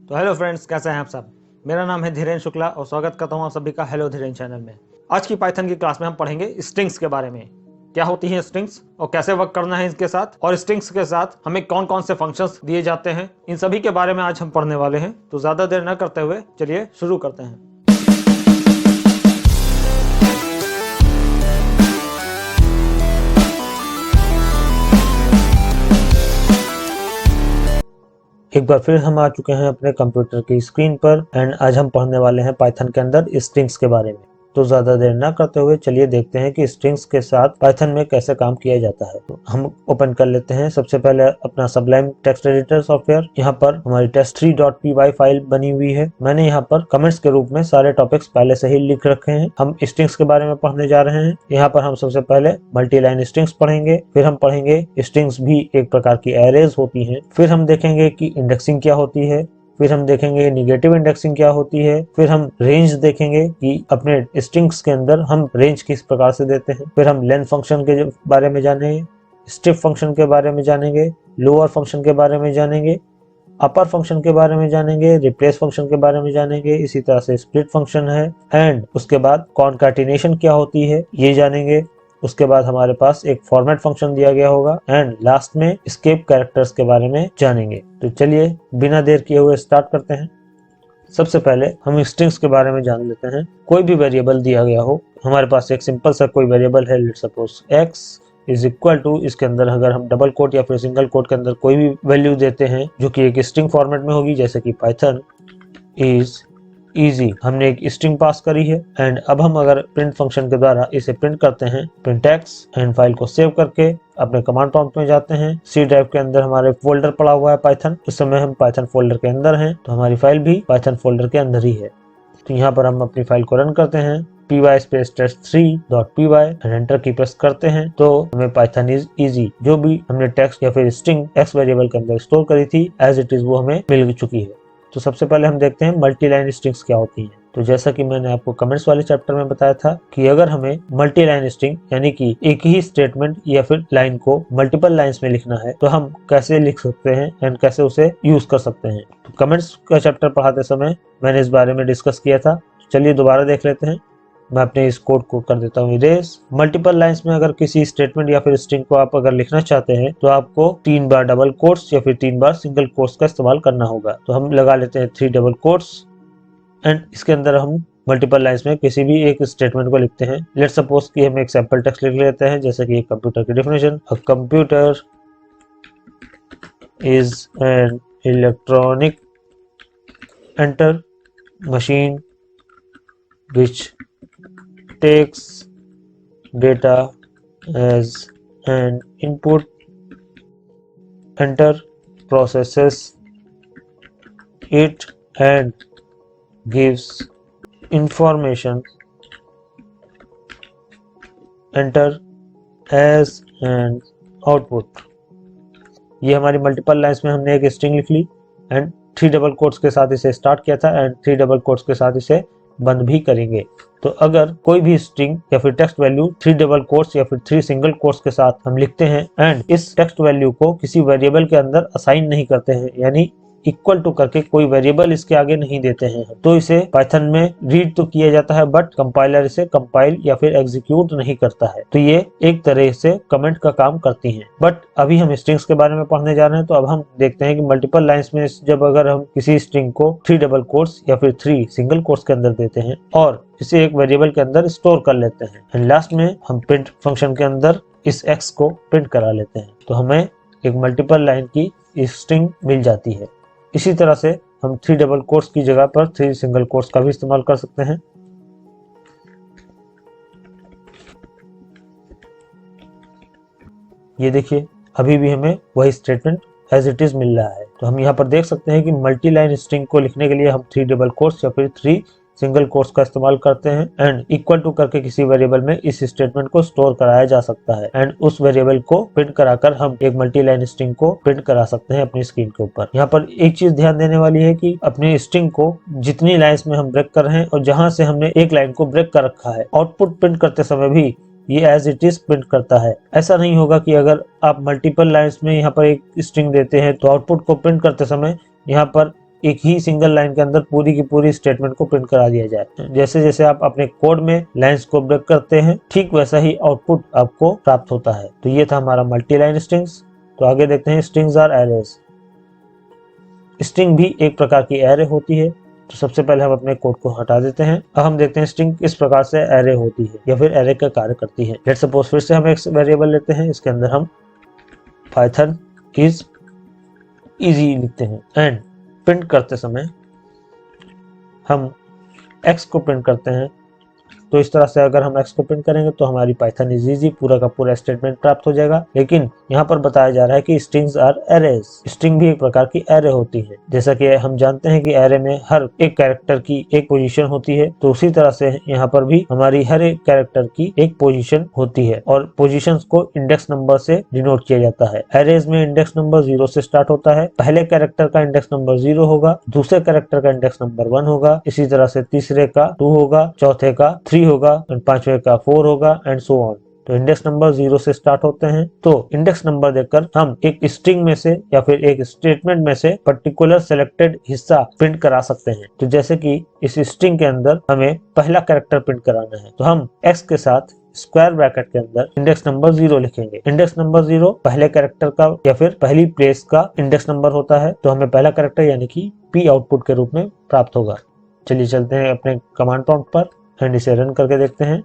तो hello friends, कैसे हैं आप सब। मेरा नाम है धीरेन्द्र शुक्ला और स्वागत करता हूं आप सभी का हेलो धीरेन्द्र चैनल में। आज की पाइथन की क्लास में हम पढ़ेंगे स्ट्रिंग्स के बारे में। क्या होती हैं स्ट्रिंग्स और कैसे वर्क करना है इसके साथ, और स्ट्रिंग्स के साथ हमें कौन कौन से फंक्शंस दिए जाते हैं, इन सभी के बारे में आज हम पढ़ने वाले हैं। तो ज्यादा देर न करते हुए चलिए शुरू करते हैं। एक बार फिर हम आ चुके हैं अपने कंप्यूटर की स्क्रीन पर एंड आज हम पढ़ने वाले हैं पाइथन के अंदर स्ट्रिंग्स के बारे में। तो ज्यादा देर ना करते हुए चलिए देखते हैं कि स्ट्रिंग्स के साथ पाइथन में कैसे काम किया जाता है। तो हम ओपन कर लेते हैं सबसे पहले अपना सबलाइम टेक्स्ट एडिटर सॉफ्टवेयर। यहाँ पर हमारी test3.py फाइल बनी हुई है। मैंने यहाँ पर कमेंट्स के रूप में सारे टॉपिक्स पहले से ही लिख रखे हैं। हम स्ट्रिंग्स के बारे में पढ़ने जा रहे हैं। यहाँ पर हम सबसे पहले मल्टी लाइन स्ट्रिंग्स पढ़ेंगे, फिर हम पढ़ेंगे स्ट्रिंग्स भी एक प्रकार की एरेज होती हैं, फिर हम देखेंगे कि इंडेक्सिंग क्या होती है, फिर हम देखेंगे नेगेटिव इंडेक्सिंग क्या होती है, फिर हम रेंज देखेंगे कि अपने स्ट्रिंग्स के अंदर हम रेंज किस प्रकार से देते हैं, फिर हम लेंथ फंक्शन के बारे में जानेंगे, स्ट्रिप फंक्शन के बारे में जानेंगे, लोअर फंक्शन के बारे में जानेंगे, अपर फंक्शन के बारे में जानेंगे, रिप्लेस फंक्शन के बारे में जानेंगे, इसी तरह से स्प्लिट फंक्शन है एंड उसके बाद कॉनकैटिनेशन क्या होती है ये जानेंगे। उसके बाद हमारे पास एक फॉर्मेट फंक्शन दिया गया होगा एंड लास्ट में एस्केप कैरेक्टर्स के बारे में जानेंगे। तो चलिए बिना देर किए हुए स्टार्ट करते हैं। सबसे पहले हम स्ट्रिंग्स के बारे में जान लेते हैं। कोई भी वेरिएबल दिया गया हो, हमारे पास एक सिंपल सा कोई वेरिएबल है, let's suppose x is equal to, इसके अंदर अगर हम डबल कोट या फिर सिंगल कोट के अंदर कोई भी वैल्यू देते हैं जो कि एक स्ट्रिंग फॉर्मेट में होगी, जैसे कि पाइथन इज इजी, हमने एक स्ट्रिंग पास करी है एंड अब हम अगर प्रिंट फंक्शन के द्वारा इसे प्रिंट करते हैं प्रिंट एक्स एंड फाइल को सेव करके अपने कमांड प्रॉम्प्ट में जाते हैं। सी ड्राइव के अंदर हमारे फोल्डर पड़ा हुआ है पाइथन, इस समय हम पाइथन फोल्डर के अंदर हैं, तो हमारी फाइल भी पाइथन फोल्डर के अंदर ही है। तो यहाँ पर हम अपनी फाइल को रन करते हैं, py space test3.py and enter की प्रेस करते हैं तो हमें पाइथन इज इजी जो भी हमने टेक्स्ट या फिर स्ट्रिंग एक्स वेरिएबल के अंदर स्टोर करी थी एज इट इज वो हमें मिल चुकी है। तो सबसे पहले हम देखते हैं मल्टी लाइन स्ट्रिंग्स क्या होती हैं। तो जैसा कि मैंने आपको कमेंट्स वाले चैप्टर में बताया था कि अगर हमें मल्टी लाइन स्ट्रिंग यानी कि एक ही स्टेटमेंट या फिर लाइन को मल्टीपल लाइंस में लिखना है तो हम कैसे लिख सकते हैं एंड कैसे उसे यूज कर सकते हैं। तो कमेंट्स का चैप्टर पढ़ाते समय मैंने इस बारे में डिस्कस किया था। चलिए दोबारा देख लेते हैं। मैं अपने इस कोड को कर देता हूँ इरेज। मल्टीपल लाइंस में अगर किसी स्टेटमेंट या फिर स्ट्रिंग को आप अगर लिखना चाहते हैं तो आपको 3 बार डबल कोट्स या फिर 3 बार सिंगल कोट्स का इस्तेमाल करना होगा। तो हम लगा लेते हैं 3 डबल कोट्स एंड इसके अंदर हम मल्टीपल लाइंस में किसी भी एक स्टेटमेंट को लिखते हैं। लेट्स सपोज कि हम एक सैंपल टेक्स्ट लिख लेते हैं, जैसे कि एक कंप्यूटर की definition, a computer is an electronic enter machine which takes data as an input, enter, processes it and gives information, enter as an output। ये हमारी मल्टीपल लाइंस में हमने एक स्ट्रिंग लिख ली एंड 3 डबल कोट्स के साथ इसे स्टार्ट किया था एंड 3 डबल कोट्स के साथ इसे बंद भी करेंगे। तो अगर कोई भी स्ट्रिंग या फिर टेक्स्ट वैल्यू 3 डबल कोट्स या फिर 3 सिंगल कोट्स के साथ हम लिखते हैं एंड इस टेक्स्ट वैल्यू को किसी वेरिएबल के अंदर असाइन नहीं करते हैं, यानी इक्वल टू करके कोई वेरिएबल इसके आगे नहीं देते हैं, तो इसे पाइथन में रीड तो किया जाता है बट कंपाइलर इसे कंपाइल या फिर एग्जीक्यूट नहीं करता है। तो ये एक तरह से कमेंट का काम करती हैं। बट अभी हम स्ट्रिंग्स के बारे में पढ़ने जा रहे हैं, तो अब हम देखते हैं कि मल्टीपल लाइंस में जब अगर हम किसी स्ट्रिंग को 3 डबल कोट्स या फिर 3 सिंगल कोट्स के अंदर देते हैं और इसे एक वेरिएबल के अंदर स्टोर कर लेते हैं एंड लास्ट में हम प्रिंट फंक्शन के अंदर इस एक्स को प्रिंट करा लेते हैं, तो हमें एक मल्टीपल लाइन की स्ट्रिंग मिल जाती है। इसी तरह से हम 3 डबल कोट्स की जगह पर 3 सिंगल कोट्स का भी इस्तेमाल कर सकते हैं। ये देखिए अभी भी हमें वही स्टेटमेंट एज इट इज मिल रहा है। तो हम यहाँ पर देख सकते हैं कि मल्टी लाइन स्ट्रिंग को लिखने के लिए हम 3 डबल कोट्स या फिर 3 सिंगल कोट्स का इस्तेमाल करते हैं एंड इक्वल टू करके किसी वेरिएबल में इस स्टेटमेंट को स्टोर कराया जा सकता है एंड उस वेरिएबल को प्रिंट कराकर हम एक मल्टी लाइन स्ट्रिंग को प्रिंट करा सकते हैं अपनी स्क्रीन के ऊपर। यहाँ पर एक चीज ध्यान देने वाली है कि अपने स्ट्रिंग को जितनी लाइंस में हम ब्रेक कर रहे हैं और जहां से हमने एक लाइन को ब्रेक कर रखा है, आउटपुट प्रिंट करते समय भी ये एज इट इज प्रिंट करता है। ऐसा नहीं होगा कि अगर आप मल्टीपल लाइंस में यहाँ पर एक स्ट्रिंग देते हैं तो आउटपुट को प्रिंट करते समय यहाँ पर एक ही सिंगल लाइन के अंदर पूरी की पूरी स्टेटमेंट को प्रिंट करा दिया जाए। जैसे जैसे आप अपने कोड में लाइंस को ब्रेक करते हैं, ठीक वैसा ही आउटपुट आपको प्राप्त होता है। तो ये था हमारा मल्टी लाइन स्ट्रिंग्स। तो आगे देखते हैं स्ट्रिंग्स आर एरेज। स्ट्रिंग भी एक प्रकार की एरे होती है। तो सबसे पहले हम अपने कोड को हटा देते हैं। अब हम देखते हैं स्ट्रिंग किस प्रकार से एरे होती है या फिर एरे का कार्य करती है। लेट्स सपोज फिर से हम एक वेरिएबल लेते हैं, इसके अंदर हम पाइथन इज इजी लिखते हैं एंड प्रिंट करते समय हम x को प्रिंट करते हैं। तो इस तरह से अगर हम x को प्रिंट करेंगे तो हमारी पाइथन इज इजी पूरा का पूरा स्टेटमेंट प्राप्त हो जाएगा। लेकिन यहाँ पर बताया जा रहा है कि स्ट्रिंग्स आर एरेज। स्ट्रिंग भी एक प्रकार की एरे होती है। जैसा कि हम जानते हैं कि एरे में हर एक कैरेक्टर की एक पोजीशन होती है, तो उसी तरह से यहाँ पर भी हमारी हर एक कैरेक्टर की एक पोजीशन होती है और पोजीशंस को इंडेक्स नंबर से डिनोट किया जाता है। एरेज में इंडेक्स नंबर 0 से स्टार्ट होता है। पहले कैरेक्टर का इंडेक्स नंबर 0 होगा, दूसरे कैरेक्टर का इंडेक्स नंबर 1 होगा, इसी तरह से तीसरे का 2 होगा, चौथे का 3 होगा और पांचवे का 4 होगा एंड सो ऑन। तो इंडेक्स नंबर 0 से स्टार्ट होते हैं। तो इंडेक्स नंबर देकर हम एक स्ट्रिंग में से या फिर एक स्टेटमेंट में से पर्टिकुलर सिलेक्टेड हिस्सा प्रिंट करा सकते हैं। तो जैसे कि इस स्ट्रिंग के अंदर हमें पहला कैरेक्टर प्रिंट कराना है, तो हम x के साथ स्क्वायर ब्रैकेट के अंदर इंडेक्स नंबर 0 लिखेंगे। इंडेक्स नंबर 0 पहले कैरेक्टर का या फिर पहली प्लेस का इंडेक्स नंबर होता है। तो हमें पहला कैरेक्टर यानी कि p आउटपुट के रूप में प्राप्त होगा। चलिए चलते हैं अपने कमांड प्रॉम्प्ट पर एंड इसे रन करके देखते हैं।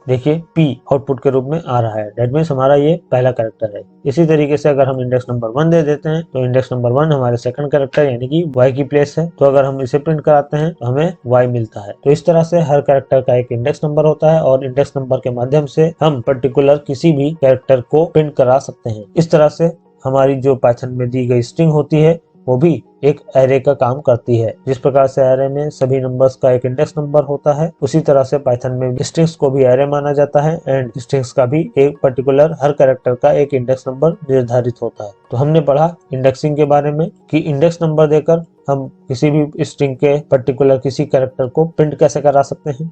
देखिए p आउटपुट के रूप में आ रहा है। दैट मीन्स हमारा ये पहला कैरेक्टर है। इसी तरीके से अगर हम इंडेक्स नंबर 1 दे देते हैं तो इंडेक्स नंबर 1 हमारे सेकंड कैरेक्टर यानी कि y की प्लेस है। तो अगर हम इसे प्रिंट कराते हैं तो हमें y मिलता है। तो इस तरह से हर कैरेक्टर का एक इंडेक्स नंबर होता है और इंडेक्स नंबर के माध्यम से हम पर्टिकुलर किसी भी कैरेक्टर को प्रिंट करा सकते हैं। इस तरह से हमारी जो पाइथन में दी गई स्ट्रिंग होती है वो भी एक एरे का काम करती है। जिस प्रकार से एरे में सभी नंबर्स का एक इंडेक्स नंबर होता है, उसी तरह से पाइथन में स्ट्रिंग्स को भी एरे माना जाता है एंड स्ट्रिंग्स का भी एक पर्टिकुलर हर कैरेक्टर का एक इंडेक्स नंबर निर्धारित होता है। तो हमने पढ़ा इंडेक्सिंग के बारे में कि इंडेक्स नंबर देकर हम किसी भी स्ट्रिंग के पर्टिकुलर किसी कैरेक्टर को प्रिंट कैसे करा सकते हैं।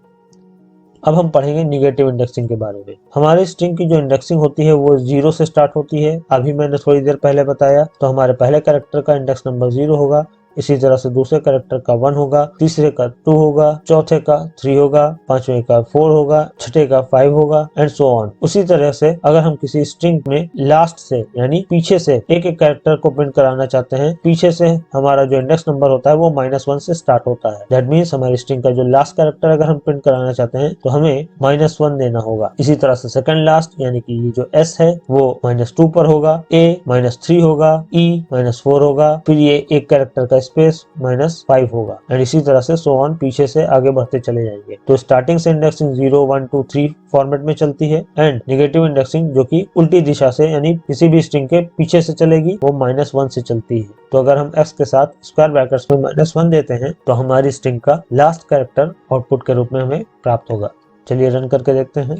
अब हम पढ़ेंगे निगेटिव इंडेक्सिंग के बारे में। हमारे स्ट्रिंग की जो इंडेक्सिंग होती है वो 0 से स्टार्ट होती है। अभी मैंने थोड़ी देर पहले बताया। तो हमारे पहले कैरेक्टर का इंडेक्स नंबर 0 होगा, इसी तरह से दूसरे कैरेक्टर का 1 होगा, तीसरे का 2 होगा, चौथे का 3 होगा, पांचवे का 4 होगा, छठे का 5 होगा एंड सो ऑन। उसी तरह से अगर हम किसी स्ट्रिंग में लास्ट से यानी पीछे से एक एक कैरेक्टर को प्रिंट कराना चाहते हैं, पीछे से हमारा जो इंडेक्स नंबर होता है वो -1 से स्टार्ट होता है। दैट मीन्स हमारी स्ट्रिंग का जो लास्ट कैरेक्टर अगर हम प्रिंट कराना चाहते हैं तो हमें -1 देना होगा। इसी तरह से सेकंड लास्ट यानी कि ये जो S है वो -2 पर होगा, A -3 होगा, E -4 होगा, फिर ये एक कैरेक्टर का स्पेस -5 होगा एंड इसी तरह से सो ऑन पीछे से आगे बढ़ते चले जाएंगे। तो स्टार्टिंग से इंडेक्सिंग 0 1 2 3 फॉर्मेट में चलती है एंड नेगेटिव इंडेक्सिंग जो कि उल्टी दिशा से यानी किसी भी स्ट्रिंग के पीछे से चलेगी वो -1 से चलती है। तो अगर हम x के साथ स्क्वायर ब्रैकेट्स में -1 देते हैं तो हमारी स्ट्रिंग का लास्ट कैरेक्टर आउटपुट के रूप में हमें प्राप्त होगा। चलिए रन करके देखते हैं।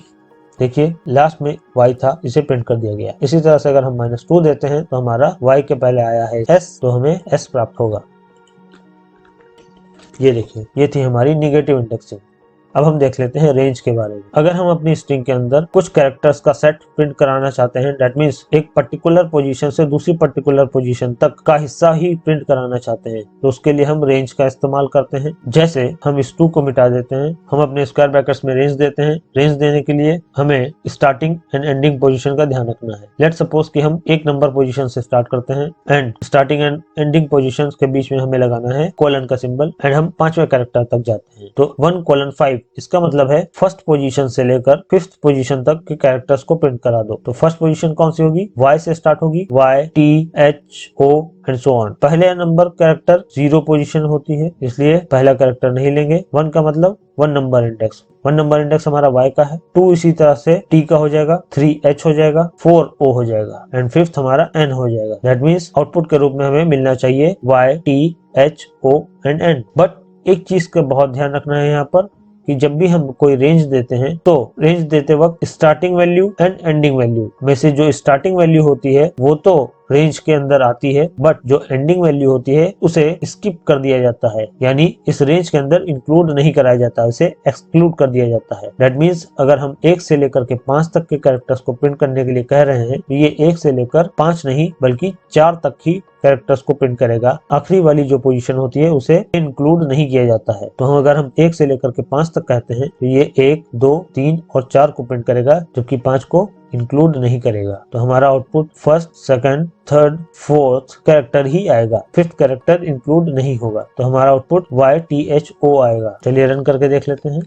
देखिए लास्ट में y था, इसे प्रिंट कर दिया गया। इसी तरह से अगर हम -2 देते हैं तो हमारा y के पहले आया है s, तो हमें s प्राप्त होगा। ये देखिए ये थी हमारी निगेटिव इंडेक्सिंग। अब हम देख लेते हैं रेंज के बारे में। अगर हम अपनी स्ट्रिंग के अंदर कुछ कैरेक्टर्स का सेट प्रिंट कराना चाहते हैं, दैट मींस एक पर्टिकुलर पोजीशन से दूसरी पर्टिकुलर पोजीशन तक का हिस्सा ही प्रिंट कराना चाहते हैं, तो उसके लिए हम रेंज का इस्तेमाल करते हैं। जैसे हम इस 2 को मिटा देते हैं, हम अपने स्क्वायर ब्रैकेट्स में रेंज देते हैं। रेंज देने के लिए हमें स्टार्टिंग एंड एंडिंग पोजीशन का ध्यान रखना है। लेट्स सपोज कि हम एक नंबर पोजीशन से स्टार्ट करते हैं and starting and ending position के बीच में हमें लगाना है कोलन का सिंबल एंड हम 5वें कैरेक्टर तक जाते हैं। तो 1:5 इसका मतलब है फर्स्ट पोजीशन से लेकर 5th पोजीशन तक के कैरेक्टर्स को प्रिंट करा दो। तो फर्स्ट पोजीशन कौन सी होगी? Y से स्टार्ट होगी, Y T H O and so on. पहले नंबर कैरेक्टर 0 पोजीशन होती है, इसलिए पहला कैरेक्टर नहीं लेंगे। 1 का मतलब 1 नंबर इंडेक्स। 1 नंबर इंडेक्स हमारा Y का है। 2 इसी तरह से T का हो जाएगा, 3 H हो जाएगा, 4 O हो जाएगा एंड 5th हमारा N हो जाएगा। दैट मीन्स आउटपुट के रूप में हमें मिलना चाहिए Y T H O and N। But एक चीज का बहुत ध्यान रखना है यहाँ पर कि जब भी हम कोई रेंज देते हैं तो रेंज देते वक्त starting value and ending value में से जो स्टार्टिंग वैल्यू होती है वो तो रेंज के अंदर आती है, बट जो एंडिंग वैल्यू होती है उसे स्किप कर दिया जाता है, यानी इस रेंज के अंदर इंक्लूड नहीं कराया जाता, इसे एक्सक्लूड कर दिया जाता है। दैट मीन्स अगर हम 1 से लेकर के 5 तक के कैरेक्टर्स को प्रिंट करने के लिए कह रहे हैं तो ये 1 से लेकर 5 नहीं बल्कि 4 तक ही कैरेक्टर्स को प्रिंट करेगा। आखिरी वाली जो पोजीशन होती है उसे इंक्लूड नहीं किया जाता है। तो अगर हम 1 से लेकर के 5 तक कहते हैं तो ये 1, 2, 3 और 4 को प्रिंट करेगा, जबकि 5 को इंक्लूड नहीं करेगा। तो हमारा output first, second, third, fourth character ही आएगा, फिफ्थ कैरेक्टर इंक्लूड नहीं होगा। तो हमारा आउटपुट YTHO आएगा। चलिए रन करके देख लेते हैं।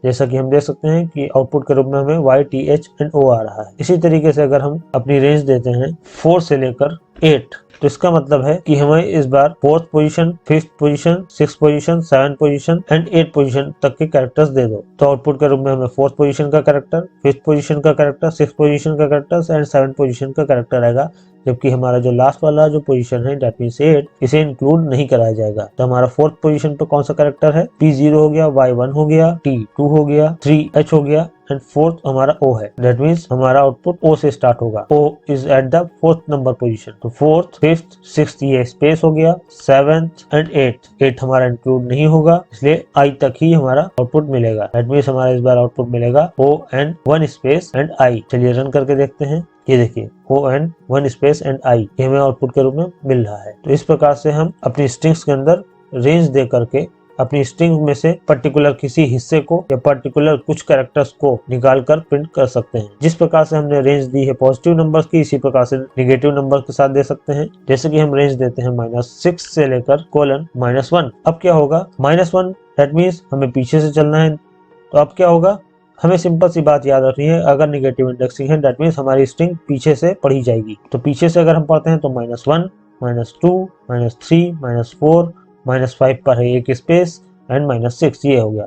जैसा कि हम देख सकते हैं कि आउटपुट के रूप में हमें YTHO आ रहा है। इसी तरीके से अगर हम अपनी रेंज देते हैं 4 से लेकर 8, तो इसका मतलब है कि हमें इस बार 4th position, 5th position, 6th position, 7th position and 8th position तक के कैरेक्टर्स दे दो। तो आउटपुट के रूप में हमें 4th पोजीशन का कैरेक्टर, 5th पोजीशन का कैरेक्टर, 6th पोजीशन का कैरेक्टर एंड 7th पोजीशन का कैरेक्टर आएगा, जबकि हमारा जो लास्ट वाला जो पोजीशन है दैट मींस 8, इसे इंक्लूड नहीं कराया जाएगा। तो हमारा 4th पोजीशन पे कौन सा कैरेक्टर है? P0 हो गया, Y1 हो गया, T2 हो गया, 3H हो गया एंड 4th हमारा O है। दैट मीन्स हमारा आउटपुट O से स्टार्ट होगा। O is at the 4th number position. तो 4th, 5th, 6th ये स्पेस हो गया, 7th एंड 8th हमारा इंक्लूड नहीं होगा, इसलिए I तक ही हमारा आउटपुट मिलेगा। दैट मीन्स हमारा इस बार आउटपुट मिलेगा O and 1 space and I। चलिए रन करके देखते हैं। ये देखिए O and 1 space and I ये हमें आउटपुट के रूप में मिल रहा है। तो इस प्रकार से हम अपनी स्ट्रिंग्स के अंदर रेंज दे करके अपनी स्ट्रिंग में से पर्टिकुलर किसी हिस्से को या पर्टिकुलर कुछ कैरेक्टर्स को निकाल कर प्रिंट कर सकते हैं। जिस प्रकार से हमने रेंज दी है पॉजिटिव नंबर्स की, इसी प्रकार से नेगेटिव नंबर के साथ दे सकते हैं। जैसे कि हम रेंज देते हैं -6 से लेकर :-1। अब क्या होगा? -1 दैट मीन्स हमें पीछे से चलना है। तो अब क्या होगा? हमें सिंपल सी बात याद रखनी है, अगर नेगेटिव इंडेक्सिंग है दैट मीन्स हमारी स्ट्रिंग पीछे से पढ़ी जाएगी। तो पीछे से अगर हम पढ़ते हैं तो -1, -2, -3, -4, -5 पर है एक स्पेस एंड -6 ये हो गया।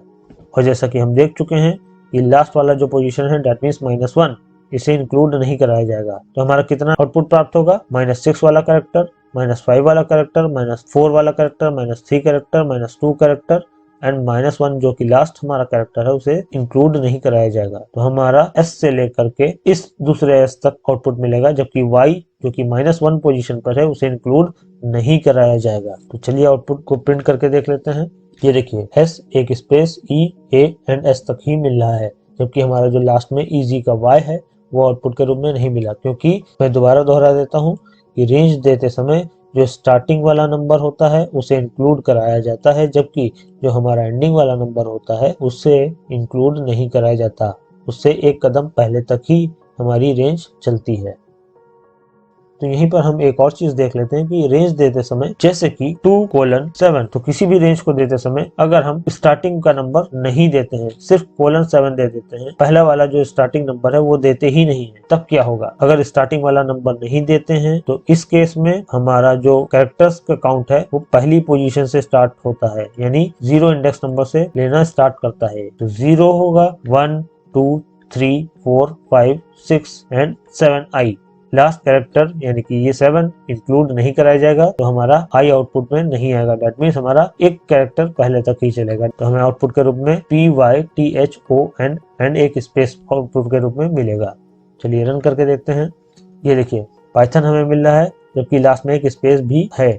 और जैसा कि हम देख चुके हैं ये लास्ट वाला जो पोजीशन है दैट मीन्स -1, इसे इंक्लूड नहीं कराया जाएगा। तो हमारा कितना आउटपुट प्राप्त होगा? -6 वाला कैरेक्टर, -5 वाला कैरेक्टर, -4 वाला कैरेक्टर, -3 कैरेक्टर, -2 कैरेक्टर एंड -1 जो कि लास्ट हमारा कैरेक्टर है उसे इंक्लूड नहीं कराया जाएगा। तो हमारा S से लेकर के इस दूसरे S तक आउटपुट मिलेगा, जबकि Y जो कि -1 पोजीशन पर है उसे इंक्लूड नहीं कराया जाएगा। तो चलिए आउटपुट को प्रिंट करके देख लेते हैं। ये देखिए S एक space E, A and S तक ही मिल रहा है, जबकि हमारा जो लास्ट में EG का Y है वो आउटपुट के रूप में नहीं मिला, क्योंकि मैं दोबारा दोहरा देता हूँ कि रेंज देते समय जो स्टार्टिंग वाला नंबर होता है उसे इंक्लूड कराया जाता है, जबकि जो हमारा एंडिंग वाला नंबर होता है उससे इंक्लूड नहीं कराया जाता। उससे एक कदम पहले तक ही हमारी रेंज चलती है। तो यहीं पर हम एक और चीज देख लेते हैं कि रेंज देते समय जैसे कि 2:7, तो किसी भी रेंज को देते समय अगर हम स्टार्टिंग का नंबर नहीं देते हैं, सिर्फ :7 दे देते हैं, पहला वाला जो स्टार्टिंग नंबर है वो देते ही नहीं है, तब क्या होगा? अगर स्टार्टिंग वाला नंबर नहीं देते हैं तो इस केस में हमारा जो कैरेक्टर्स का काउंट है वो पहली पोजीशन से स्टार्ट होता है, यानी 0 इंडेक्स नंबर से लेना स्टार्ट करता है। तो 0 होगा, 1, 2, 3, 4, 5, 6 एंड 7 I। लास्ट कैरेक्टर यानी कि ये 7 इंक्लूड नहीं कराया जाएगा, तो हमारा I आउटपुट में नहीं आएगा। दैट मीन्स हमारा एक कैरेक्टर पहले तक ही चलेगा। तो हमें आउटपुट के रूप में PYTHO एंड एक स्पेस आउटपुट के रूप में मिलेगा। चलिए रन करके देखते हैं। ये देखिए पाइथन हमें मिल रहा है, जबकि लास्ट में एक स्पेस भी है।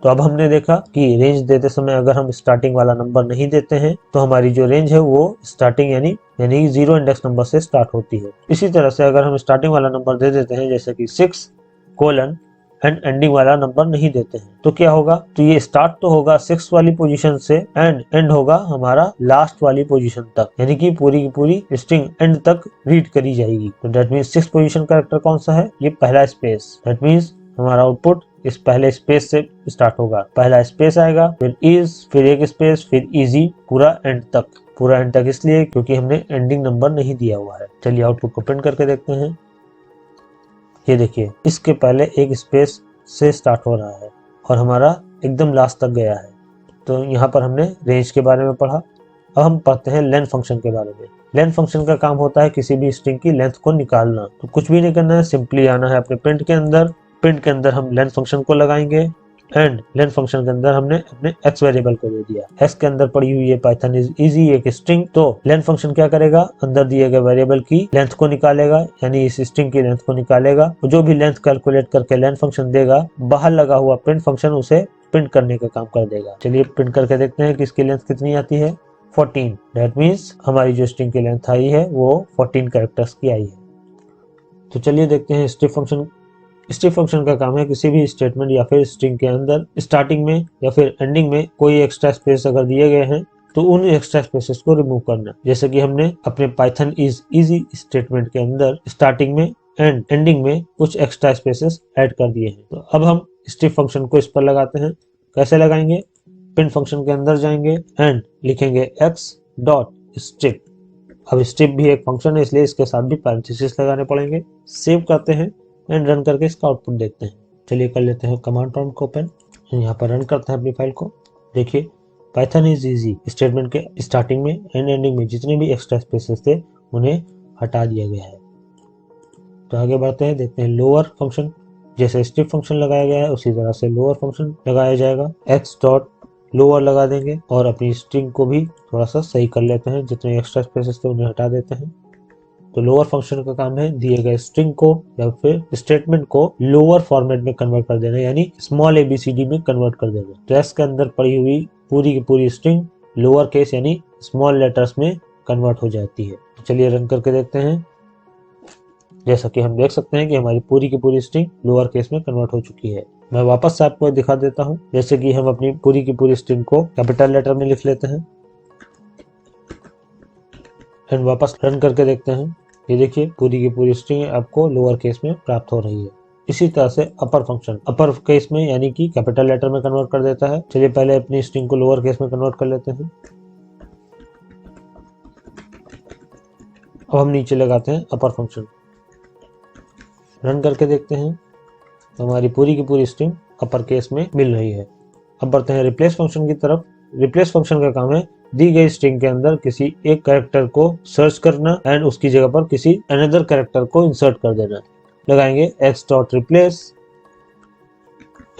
तो अब हमने देखा कि रेंज देते समय अगर हम स्टार्टिंग वाला नंबर नहीं देते हैं तो हमारी जो रेंज है वो स्टार्टिंग यानी 0 इंडेक्स नंबर से स्टार्ट होती है। इसी तरह से अगर हम स्टार्टिंग वाला नंबर दे देते हैं जैसे कि 6 एंड एंडिंग वाला नंबर नहीं देते हैं तो क्या होगा? तो ये स्टार्ट तो होगा 6 वाली पोजीशन से एंड एंड होगा हमारा लास्ट वाली पोजीशन तक, यानी कि पूरी की पूरी स्ट्रिंग एंड तक रीड करी जाएगी। तो दैट मीन्स 6 पोजीशन कैरेक्टर कौन सा है? ये पहला स्पेस। दैट मीन्स हमारा आउटपुट इस पहले स्पेस से स्टार्ट होगा। पहला स्पेस आएगा, फिर इज, फिर एक स्पेस, फिर इजी, पूरा एंड तक इसलिए क्योंकि हमने एंडिंग नंबर नहीं दिया हुआ है। चलिए आउटपुट को प्रिंट करके देखते हैं। ये देखिए इसके पहले एक स्पेस से स्टार्ट हो रहा है और हमारा एकदम लास्ट तक गया है। तो यहाँ पर हमने रेंज के बारे में पढ़ा। अब हम पढ़ते हैं लेंथ फंक्शन के बारे में। लेंथ फंक्शन का काम होता है किसी भी स्ट्रिंग की लेंथ को निकालना। तो कुछ भी नहीं करना है, सिंपली आना है अपने प्रिंट के अंदर। प्रिंट के अंदर हम लेंथ फंक्शन को लगाएंगे एंड लेंथ फंक्शन के अंदर हमने अपने x वेरिएबल को दे दिया। x के अंदर पड़ी हुई है पाइथन इज इजी एक स्ट्रिंग, तो लेंथ फंक्शन क्या करेगा, अंदर दिए गए वेरिएबल की लेंथ को निकालेगा, यानी इस स्ट्रिंग की लेंथ को निकालेगा, जो भी लेंथ कैलकुलेट करके लेंथ फंक्शन देगा, बाहर लगा हुआ प्रिंट फंक्शन उसे प्रिंट करने का काम कर देगा। चलिए प्रिंट करके देखते हैं कि इसकी लेंथ कितनी आती है, 14। दैट मीन्स हमारी जो स्ट्रिंग की लेंथ आई है वो 14 कैरेक्टर्स की आई है। तो चलिए देखते हैं स्ट्रिप फंक्शन। स्ट्रिप फंक्शन का काम है किसी भी स्टेटमेंट या फिर स्ट्रिंग के अंदर स्टार्टिंग में या फिर एंडिंग में कोई एक्स्ट्रा स्पेस अगर दिए गए हैं तो उन एक्स्ट्रा स्पेसेस को रिमूव करना। जैसे कि हमने अपने पाइथन इज इजी स्टेटमेंट के अंदर स्टार्टिंग में एंड एंडिंग में कुछ एक्स्ट्रा स्पेसेस ऐड कर दिए हैं। तो अब हम स्ट्रिप फंक्शन को इस पर लगाते हैं। कैसे लगाएंगे, प्रिंट फंक्शन के अंदर जाएंगे एंड लिखेंगे x डॉट स्ट्रिप। अब स्ट्रिप भी एक फंक्शन है इसलिए इसके साथ भी पैरेंथेसिस लगाने पड़ेंगे। सेव करते हैं एंड रन करके इसका आउटपुट देखते हैं। चलिए कर लेते हैं कमांड प्रॉम्प्ट को ओपन, यहाँ पर रन करते हैं अपनी फाइल को। देखिए पाइथन इज इजी स्टेटमेंट के स्टार्टिंग में एंड एंडिंग में जितने भी एक्स्ट्रा स्पेसेस थे उन्हें हटा दिया गया है। तो आगे बढ़ते हैं, देखते हैं लोअर फंक्शन। जैसे स्ट्रिप फंक्शन लगाया गया है उसी तरह से लोअर फंक्शन लगाया जाएगा। x डॉट लोअर लगा देंगे और अपनी स्ट्रिंग को भी थोड़ा सा सही कर लेते हैं, जितने एक्स्ट्रा स्पेसेस थे उन्हें हटा देते हैं। तो लोअर फंक्शन का काम है दिए गए स्ट्रिंग को या फिर स्टेटमेंट को लोअर फॉर्मेट में कन्वर्ट कर देना, यानी स्मॉल एबीसीडी में कन्वर्ट कर देना। तो एक्स के अंदर पड़ी हुई पूरी की पूरी स्ट्रिंग लोअर केस यानी स्मॉल लेटर्स में कन्वर्ट हो जाती है। तो चलिए रन करके देखते हैं। जैसा कि हम देख सकते हैं कि हमारी पूरी की पूरी स्ट्रिंग लोअर केस में कन्वर्ट हो चुकी है। मैं वापस से आपको दिखा देता हूं। जैसे कि हम अपनी पूरी की पूरी स्ट्रिंग को कैपिटल लेटर में लिख लेते हैं एंड वापस रन करके देखते हैं। ये देखिए पूरी की पूरी स्ट्रिंग आपको लोअर केस में प्राप्त हो रही है। इसी तरह से अपर फंक्शन अपर केस में यानी कि कैपिटल लेटर में कन्वर्ट कर देता है। चलिए पहले अपनी स्ट्रिंग को लोअर केस में कन्वर्ट कर लेते हैं। अब हम नीचे लगाते हैं अपर फंक्शन, रन करके देखते हैं तो हमारी पूरी की पूरी स्ट्रिंग अपर केस में मिल रही है। अब बढ़ते हैं रिप्लेस फंक्शन की तरफ। रिप्लेस फंक्शन का काम है दी गई स्ट्रिंग के अंदर किसी एक कैरेक्टर को सर्च करना एंड उसकी जगह पर किसी अनदर कैरेक्टर को इंसर्ट कर देना। लगाएंगे x dot replace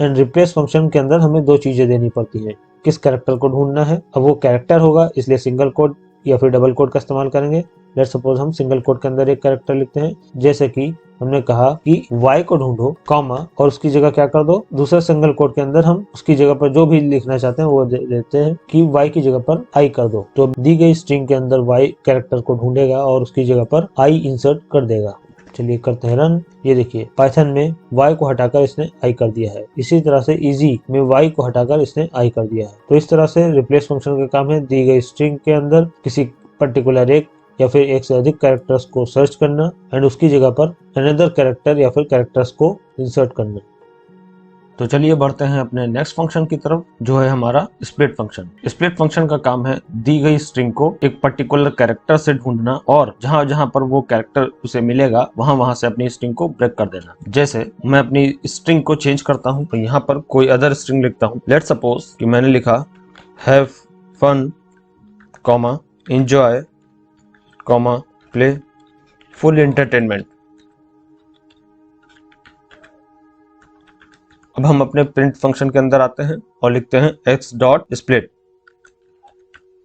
and replace function के अंदर हमें दो चीजें देनी पड़ती हैं। किस कैरेक्टर को ढूंढना है, अब वो कैरेक्टर होगा इसलिए सिंगल कोड या फिर डबल कोड का इस्तेमाल करेंगे। लेट्स सपोज हम सिंगल कोड के अंदर एक कैरेक्टर लिखते हैं, जैसे कि हमने कहा कि y को ढूंढो कॉमा और उसकी जगह क्या कर दो, दूसरे सिंगल कोड के अंदर हम उसकी जगह पर जो भी लिखना चाहते हैं वो देते हैं कि y की जगह पर i कर दो। तो दी गई स्ट्रिंग के अंदर y कैरेक्टर को ढूंढेगा और उसकी जगह पर i इंसर्ट कर देगा। चलिए करते हैं रन। ये देखिए पाइथन में y को हटाकर इसने i कर दिया है। इसी तरह से इजी में y को हटाकर इसने i कर दिया है। तो इस तरह से रिप्लेस फंक्शन का काम है दी गई स्ट्रिंग के अंदर किसी पर्टिकुलर एक या फिर एक से अधिक कैरेक्टर्स को सर्च करना एंड उसकी जगह पर अनदर कैरेक्टर या फिर कैरेक्टर्स को इंसर्ट करना। तो चलिए बढ़ते हैं अपने नेक्स्ट फंक्शन की तरफ, जो है हमारा स्प्लिट फंक्शन। स्प्लिट फंक्शन का काम है दी गई स्ट्रिंग को एक पर्टिकुलर कैरेक्टर से ढूंढना और जहां जहां पर वो कैरेक्टर उसे मिलेगा वहां वहां से अपनी स्ट्रिंग को ब्रेक कर देना। जैसे मैं अपनी स्ट्रिंग को चेंज करता हूं तो यहाँ पर कोई अदर स्ट्रिंग लिखता हूँ। लेट्स सपोज कि मैंने लिखा have fun comma enjoy comma playful entertainment. अब हम अपने प्रिंट फंक्शन के अंदर आते हैं और लिखते हैं x डॉट स्प्लिट।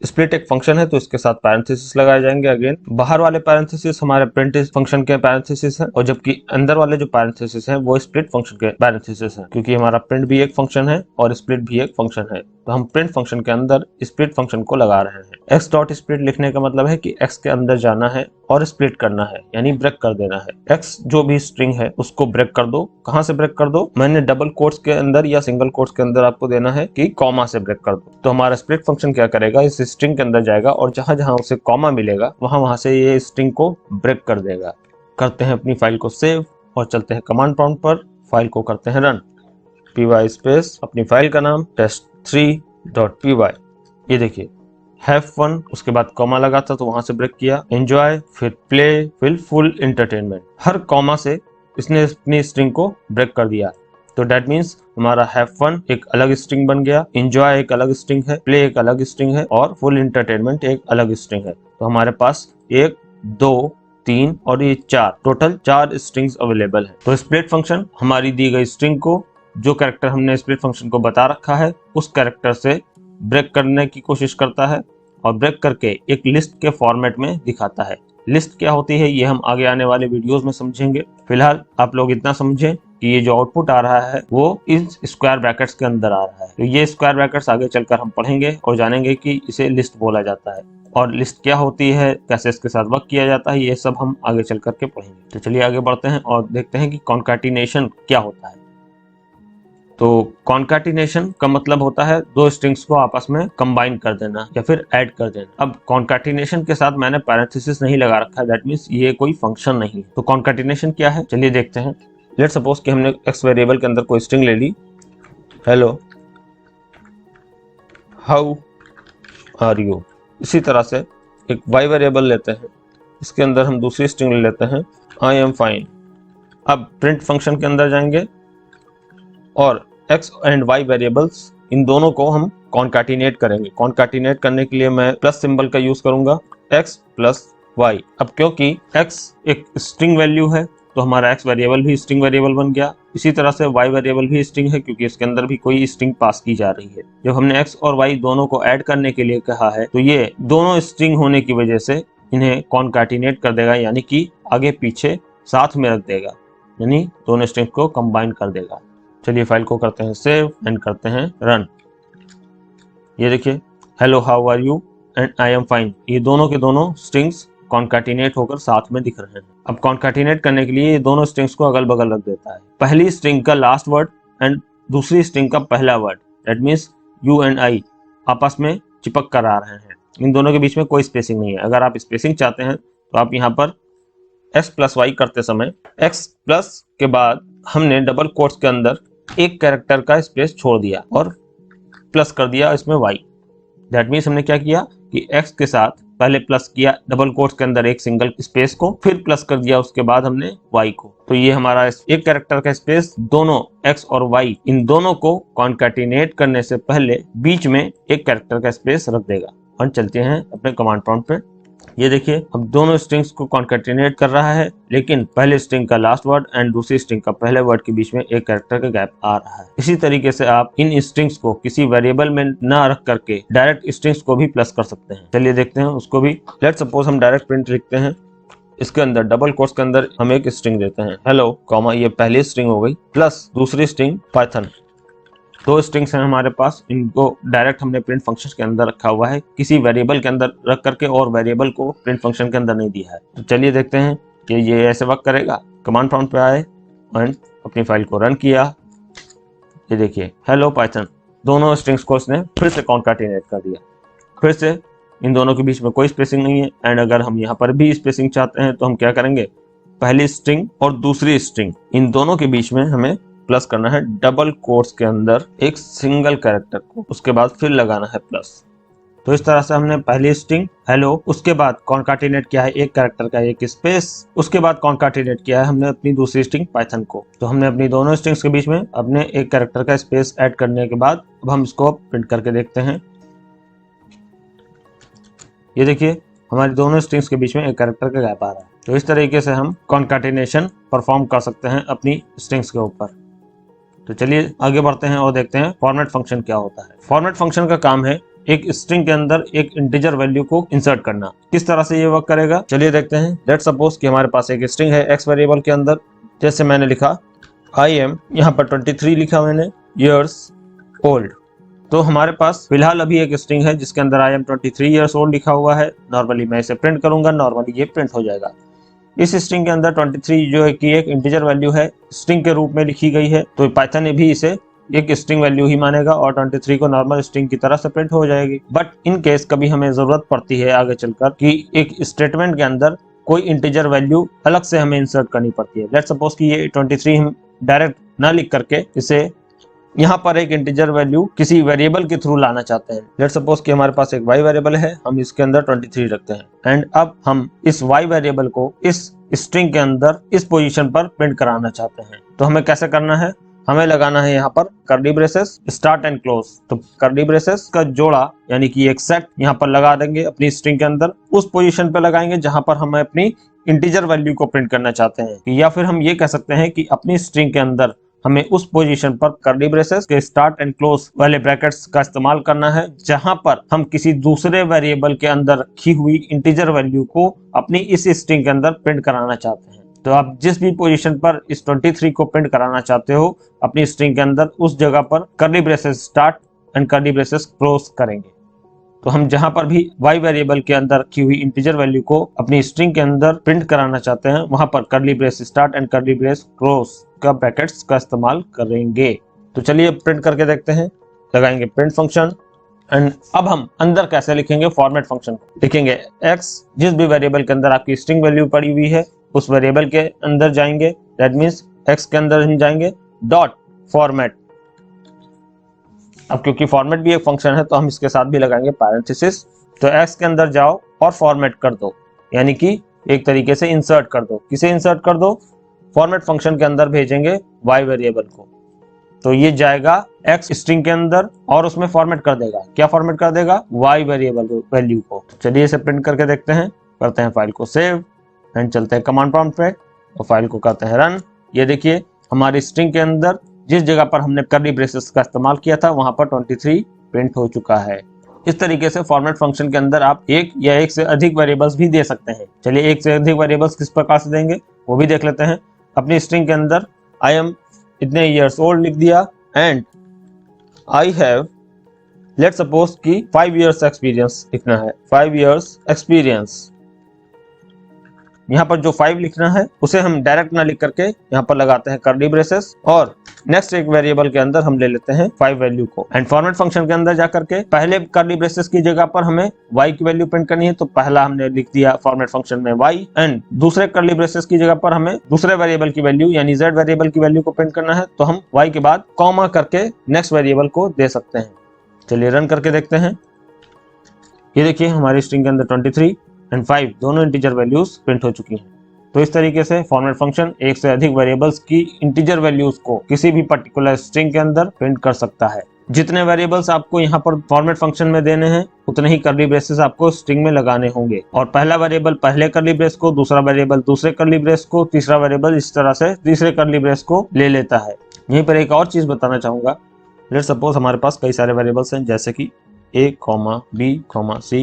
स्प्लिट एक फंक्शन है तो इसके साथ पैरेंथेसिस लगाए जाएंगे। अगेन बाहर वाले पैरेंथेसिस हमारे प्रिंट फंक्शन के पैरेंथेसिस हैं और जबकि अंदर वाले जो पैरेंथेसिस हैं वो स्प्लिट फंक्शन के पैरेंथेसिस हैं, क्योंकि हमारा प्रिंट भी एक फंक्शन है और स्प्लिट भी एक फंक्शन है। तो हम प्रिंट फंक्शन के अंदर स्प्लिट फंक्शन को लगा रहे हैं। x डॉट स्प्लिट लिखने का मतलब है कि x के अंदर जाना है और स्प्लिट करना है, यानी ब्रेक कर देना है। x जो भी स्ट्रिंग है उसको ब्रेक कर दो। कहां से ब्रेक कर दो, मैंने डबल कोट्स के अंदर या सिंगल कोट्स के अंदर आपको देना है कि कॉमा से ब्रेक कर दो। तो हमारा स्प्लिट फंक्शन क्या करेगा, इस स्ट्रिंग के अंदर जाएगा और जहां जहां उसे कॉमा मिलेगा वहां वहां से ये स्ट्रिंग को ब्रेक कर देगा। करते हैं अपनी फाइल को सेव और चलते हैं कमांड प्रॉम्प्ट पर, फाइल को करते हैं रन। py स्पेस अपनी फाइल का नाम test3.py। ये देखिए हैव फन, उसके बाद कॉमा लगा था तो वहां से ब्रेक किया, एंजॉय, फिर प्ले, फिर फुल एंटरटेनमेंट। हर कॉमा से इसने अपनी स्ट्रिंग को ब्रेक कर दिया। तो दैट मीन्स हमारा हैव फन एक अलग स्ट्रिंग बन गया, एंजॉय एक अलग स्ट्रिंग है, प्ले एक अलग स्ट्रिंग है और फुल एंटरटेनमेंट एक अलग स्ट्रिंग है। तो हमारे पास 1 2 3 और ये 4 टोटल 4 स्ट्रिंग्स अवेलेबल है। तो स्प्लिट फंक्शन हमारी दी गई स्ट्रिंग को जो कैरेक्टर हमने स्प्लिट फंक्शन को बता रखा है उस कैरेक्टर से ब्रेक करने की कोशिश करता है और ब्रेक करके एक लिस्ट के फॉर्मेट में दिखाता है। लिस्ट क्या होती है ये हम आगे आने वाले वीडियोस में समझेंगे। फिलहाल आप लोग इतना समझें कि ये जो आउटपुट आ रहा है वो इस स्क्वायर ब्रैकेट्स के अंदर आ रहा है। तो ये स्क्वायर ब्रैकेट्स आगे चलकर हम पढ़ेंगे और जानेंगे कि इसे लिस्ट बोला जाता है और लिस्ट क्या होती है, कैसे इसके साथ वर्क किया जाता है, ये सब हम आगे चल करके पढ़ेंगे। तो चलिए आगे बढ़ते हैं और देखते हैं कि कॉन्कैटिनेशन क्या होता है। तो कॉन्कैटिनेशन का मतलब होता है दो स्ट्रिंग्स को आपस में कंबाइन कर देना या फिर ऐड कर देना। अब कॉन्कैटिनेशन के साथ मैंने पैरेंथेसिस नहीं लगा रखा है, दैट मीन्स ये कोई फंक्शन नहीं है। तो कॉन्कैटिनेशन क्या है चलिए देखते हैं। लेट सपोज कि हमने एक्स वेरिएबल के अंदर कोई स्ट्रिंग ले ली, हेलो हाउ आर यू। इसी तरह से एक वाई वेरिएबल लेते हैं, इसके अंदर हम दूसरी स्ट्रिंग ले लेते हैं, आई एम फाइन। अब प्रिंट फंक्शन के अंदर जाएंगे और x and y variables in दोनों को हम कॉन्कैटिनेट करेंगे। कॉन्कैटिनेट करने के लिए मैं प्लस सिंबल का यूज करूंगा, x प्लस y। अब क्योंकि x एक स्ट्रिंग वैल्यू है तो हमारा x वेरिएबल भी स्ट्रिंग वेरिएबल बन गया। इसी तरह से y वेरिएबल भी स्ट्रिंग है क्योंकि इसके अंदर भी कोई स्ट्रिंग पास की जा रही है। जब हमने x और y दोनों को ऐड करने के लिए कहा है तो ये दोनों स्ट्रिंग होने की वजह से इन्हें कॉन्कैटिनेट कर देगा, यानी कि आगे पीछे साथ में रख देगा, यानी दोनों स्ट्रिंग को कंबाइन कर देगा। चलिए फाइल को करते हैं सेव एंड करते हैं रन। ये देखिए hello how are you and I am fine, ये दोनों के दोनों स्ट्रिंग्स कॉन्कैटिनेट होकर साथ में दिख रहे हैं। अब कॉन्कैटिनेट करने के लिए ये दोनों स्ट्रिंग्स को अगल बगल रख देता है। पहली स्ट्रिंग का लास्ट वर्ड एंड दूसरी स्ट्रिंग का पहला word, that means you and आई आपस में चिपक कर आ रहे हैं। इन दोनों के बीच में कोई स्पेसिंग नहीं है। अगर आप स्पेसिंग चाहते हैं तो आप यहाँ पर x प्लस वाई करते समय x प्लस के बाद हमने डबल कोट्स के अंदर एक कैरेक्टर का स्पेस छोड़ दिया और प्लस कर दिया इसमें y। दैट मीन्स हमने क्या किया कि x के साथ पहले प्लस किया डबल कोट्स के अंदर एक सिंगल स्पेस को, फिर प्लस कर दिया उसके बाद हमने y को। तो ये हमारा एक कैरेक्टर का स्पेस दोनों x और y इन दोनों को कॉन्कैटिनेट करने से पहले बीच में एक कैरेक्टर का स्पेस रख देगा। और चलते हैं अपने कमांड प्रॉम्प्ट पे। ये देखिए अब दोनों स्ट्रिंग्स को कॉन्कैटिनेट कर रहा है, लेकिन पहले स्ट्रिंग का लास्ट वर्ड एंड दूसरी स्ट्रिंग का पहले वर्ड के बीच में एक कैरेक्टर का गैप आ रहा है। इसी तरीके से आप इन स्ट्रिंग्स को किसी वेरिएबल में ना रख करके डायरेक्ट स्ट्रिंग्स को भी प्लस कर सकते हैं। चलिए देखते हैं उसको भी। लेट सपोज हम डायरेक्ट प्रिंट लिखते हैं, इसके अंदर डबल कोट्स के अंदर हम एक स्ट्रिंग देते हैं हेलो कॉमा, ये पहली स्ट्रिंग हो गई, प्लस दूसरी स्ट्रिंग पाइथन। दो स्ट्रिंग्स हैं हमारे पास, इनको डायरेक्ट हमने प्रिंट फंक्शन के अंदर रखा हुआ है, किसी वेरिएबल के अंदर रख करके और वेरिएबल को प्रिंट फंक्शन के अंदर नहीं दिया है। तो चलिए देखते हैं कि ये ऐसे वर्क करेगा। कमांड प्रॉम्प्ट पे आए एंड अपनी फाइल को रन किया। ये देखिए हेलो पाइथन, दोनों स्ट्रिंग्स को इसने फिर से कॉन्कैटिनेट कर दिया। फिर से इन दोनों के बीच में कोई स्पेसिंग नहीं है एंड अगर हम यहाँ पर भी स्पेसिंग चाहते हैं तो हम क्या करेंगे, पहली स्ट्रिंग और दूसरी स्ट्रिंग इन दोनों के बीच में हमें प्लस करना है डबल कोट्स के अंदर एक सिंगल कैरेक्टर को, उसके बाद फिर लगाना है प्लस। तो इस तरह से हमने पहली स्ट्रिंग हेलो, उसके बाद कॉन्कैटिनेट किया है एक कैरेक्टर का एक स्पेस, उसके बाद कॉन्कैटिनेट किया है हमने अपनी दूसरी स्ट्रिंग पाइथन को। तो हमने अपनी दोनों स्ट्रिंग्स के बीच में अपने एक कैरेक्टर का स्पेस ऐड करने के बाद अब हम इसको प्रिंट करके देखते हैं। ये देखिए हमारी दोनों स्ट्रिंग्स के बीच में एक कैरेक्टर का गैप आ रहा है। तो इस तरीके से हम कॉन्कैटिनेशन परफॉर्म कर सकते हैं अपनी स्ट्रिंग्स के ऊपर। तो चलिए आगे बढ़ते हैं और देखते हैं फॉर्मेट फंक्शन क्या होता है। फॉर्मेट फंक्शन का काम है एक स्ट्रिंग के अंदर एक इंटीजर वैल्यू को इंसर्ट करना। किस तरह से ये वर्क करेगा चलिए देखते हैं। लेट सपोज कि हमारे पास एक स्ट्रिंग है x वेरिएबल के अंदर, जैसे मैंने लिखा आई एम, यहाँ पर 23 लिखा मैंने, ईयर्स ओल्ड। तो हमारे पास फिलहाल अभी एक स्ट्रिंग है जिसके अंदर आई एम 23 ईयर्स ओल्ड लिखा हुआ है। नॉर्मली मैं इसे प्रिंट करूंगा, नॉर्मली ये प्रिंट हो जाएगा। इस स्ट्रिंग के अंदर 23 जो है कि एक इंटीजर वैल्यू है, स्ट्रिंग के रूप में लिखी गई है, तो पाइथन ने भी इसे एक स्ट्रिंग वैल्यू ही मानेगा और 23 को नॉर्मल स्ट्रिंग की तरह से प्रिंट हो जाएगी। बट इन केस कभी हमें जरूरत पड़ती है आगे चलकर कि एक स्टेटमेंट के अंदर कोई इंटीजर वैल्यू अलग से हमें इंसर्ट करनी पड़ती है। लेट्स सपोज कि ये 23 हम डायरेक्ट ना लिख करके इसे यहाँ पर एक इंटीजर वैल्यू किसी वेरिएबल के थ्रू लाना चाहते हैं। लेट्स सपोज कि हमारे पास एक y वेरिएबल है, हम इसके अंदर 23 रखते हैं एंड अब हम इस y वेरिएबल को इस स्ट्रिंग के अंदर इस पोजीशन पर प्रिंट कराना चाहते हैं। तो हमें कैसे करना है, हमें लगाना है यहाँ पर curly braces start and close. तो कर्ली ब्रेसेस का जोड़ा यानी कि एक सेट यहाँ पर लगा देंगे अपनी स्ट्रिंग के अंदर, उस पोजीशन पे लगाएंगे जहां पर हम अपनी इंटीजर वैल्यू को प्रिंट करना चाहते हैं। या फिर हम ये कह सकते हैं कि अपनी स्ट्रिंग के अंदर हमें उस पोजीशन पर कर्ली ब्रेसेस के स्टार्ट एंड क्लोज वाले ब्रैकेट्स का इस्तेमाल करना है जहां पर हम किसी दूसरे वेरिएबल के अंदर रखी हुई इंटीजर वैल्यू को अपनी इस स्ट्रिंग के अंदर प्रिंट कराना चाहते हैं। तो आप जिस भी पोजीशन पर इस 23 को प्रिंट कराना चाहते हो अपनी स्ट्रिंग के अंदर, उस जगह पर curly braces start and curly braces close करेंगे। तो हम जहां पर भी y वेरिएबल के अंदर रखी हुई इंटीजर वैल्यू को अपनी स्ट्रिंग के अंदर प्रिंट कराना चाहते हैं वहां पर curly brace start and curly brace close का ब्रैकेट्स का इस्तेमाल करेंगे। तो चलिए प्रिंट करके देखते हैं। लगाएंगे प्रिंट फंक्शन एंड अब हम अंदर कैसे लिखेंगे फॉर्मेट फंक्शन। लिखेंगे x, जिस भी वेरिएबल के अंदर आपकी स्ट्रिंग वैल्यू पड़ी हुई है उस वेरिएबल के अंदर जाएंगे, दैट मीन्स x के अंदर हम जाएंगे डॉट फॉर्मेट। अब क्योंकि फॉर्मेट भी एक फंक्शन है तो हम इसके साथ भी लगाएंगे पैरेंथेसिस। तो x के अंदर जाओ और फॉर्मेट कर दो, यानी कि एक तरीके से इंसर्ट कर दो। किसे इंसर्ट कर दो? फॉर्मेट फंक्शन के अंदर भेजेंगे y वेरिएबल को। तो ये जाएगा x स्ट्रिंग के अंदर और उसमें फॉर्मेट कर देगा। क्या फॉर्मेट कर देगा? y वेरिएबल वैल्यू को। तो चलिए इसे प्रिंट करके देखते हैं। करते हैं फाइल को सेव एंड चलते हैं कमांड प्रॉम्प्ट पे और फाइल को करते हैं रन। ये देखिए हमारी स्ट्रिंग के अंदर जिस जगह पर हमने कर्ली ब्रेसेस का इस्तेमाल किया था वहां पर 23 प्रिंट हो चुका है। इस तरीके से फॉर्मेट फंक्शन के अंदर आप एक या एक से अधिक वेरिएबल्स भी दे सकते हैं। चलिए एक से अधिक वेरिएबल्स किस प्रकार से देंगे वो भी देख लेते हैं। अपनी स्ट्रिंग के अंदर आई एम इतने ईयर्स ओल्ड लिख दिया and I have, let's suppose कि 5 years एक्सपीरियंस लिखना है। 5 years एक्सपीरियंस, यहाँ पर जो 5 लिखना है उसे हम डायरेक्ट ना लिख करके यहाँ पर लगाते हैं कर्ली ब्रेसेस और नेक्स्ट एक वेरिएबल के अंदर हम ले लेते हैं 5 वैल्यू को। एंड फॉर्मेट फंक्शन के अंदर जाकर के पहले कर्ली ब्रेसेस की जगह पर हमें y की वैल्यू प्रिंट करनी है, तो पहला हमने लिख दिया फॉर्मेट फंक्शन में y एंड दूसरे कर्ली ब्रेसेस की जगह पर हमें दूसरे वेरिएबल की वैल्यू यानी z वेरिएबल की वैल्यू को प्रिंट करना है, तो हम y के बाद कॉमा करके नेक्स्ट वेरिएबल को दे सकते हैं। चलिए रन करके देखते हैं। ये देखिए हमारी स्ट्रिंग के अंदर 23 एंड 5 दोनों इंटीजर वैल्यूज प्रिंट हो चुकी हैं। तो इस तरीके से फॉर्मेट फंक्शन एक से अधिक वेरिएबल्स की इंटीजर वैल्यूज को किसी भी पर्टिकुलर स्ट्रिंग के अंदर प्रिंट कर सकता है। जितने वेरिएबल्स आपको यहाँ पर फॉर्मेट फंक्शन में देने हैं उतने ही कर्ली ब्रेसेस आपको स्ट्रिंग में लगाने होंगे और पहला वेरिएबल पहले कर्ली ब्रेस को, दूसरा वेरिएबल दूसरे कर्ली ब्रेस को, तीसरा वेरिएबल इस तरह से तीसरे कर्ली ब्रेस को ले लेता है। यहीं पर एक और चीज बताना चाहूंगा। लेट्स सपोज हमारे पास कई सारे वेरिएबल्स हैं जैसे कि A, B, C,